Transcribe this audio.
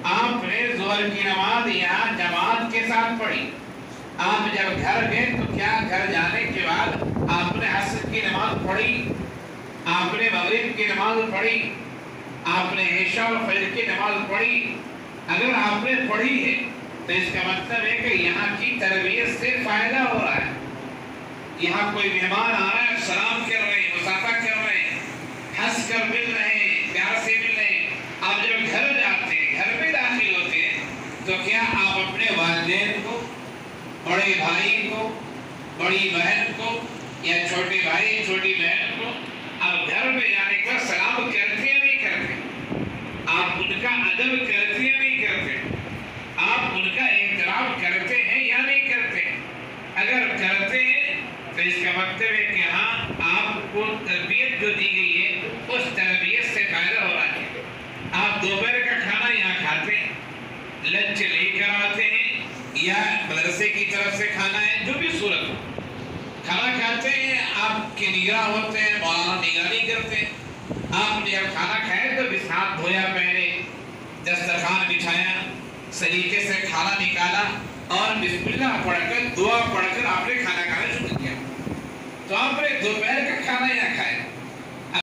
آپ نے ظہر کی نماز یہاں جماعت کے ساتھ پڑھی. آپ جب گھر گئے تو کیا گھر جانے کے بعد آپ نے عصر کی نماز پڑھی, آپ نے مغرب کی نماز پڑھی, آپ نے عشاء اور فجر کی نماز پڑھی؟ اگر آپ نے پڑھی ہے تو اس کا مطلب ہے کہ یہاں کی تربیت سے فائدہ ہو رہا ہے. یہاں کوئی مہمان آ رہا ہے, سلام کر رہے ہیں, مصافحہ کر رہے ہیں, ہنس کر مل رہے ہیں, پیار سے مل رہے ہیں. آپ جب گھر جاتے ہیں, گھر میں داخل ہوتے ہیں, تو کیا آپ اپنے والدین کو, بڑے بھائی کو, بڑی بہن کو, یا چھوٹے بھائی چھوٹی بہن کو آپ گھر میں جانے کے بعد سلام کرتے یا نہیں کرتے؟ آپ ان کا ادب کرتے یا نہیں کرتے؟ آپ ان کا احترام کرتے ہیں یا نہیں کرتے؟ اگر کرتے ہیں تو اس کا مطلب ہے کہ ہاں آپ کو تربیت جو دی گئی ہے اس تربیت سے فائدہ ہو رہا ہے. آپ دوپہر کا کھانا یہاں کھاتے ہیں, لنچ لے کر آتے ہیں یا مدرسے کی طرف سے کھانا ہے, جو بھی صورت ہو, کھانا کھاتے ہیں, آپ کے نگراں ہوتے ہیں, مولانا نگرانی کرتے ہیں. آپ نے جب کھانا کھائے تو بس ہاتھ دھویا, پہلے دسترخوان بچھایا, سلیقے سے کھانا نکالا اور بسم اللہ پڑھ کر, دعا پڑھ کر آپ نے کھانا کھانا شروع کیا. تو آپ نے دوپہر کا کھانا یہاں کھایا.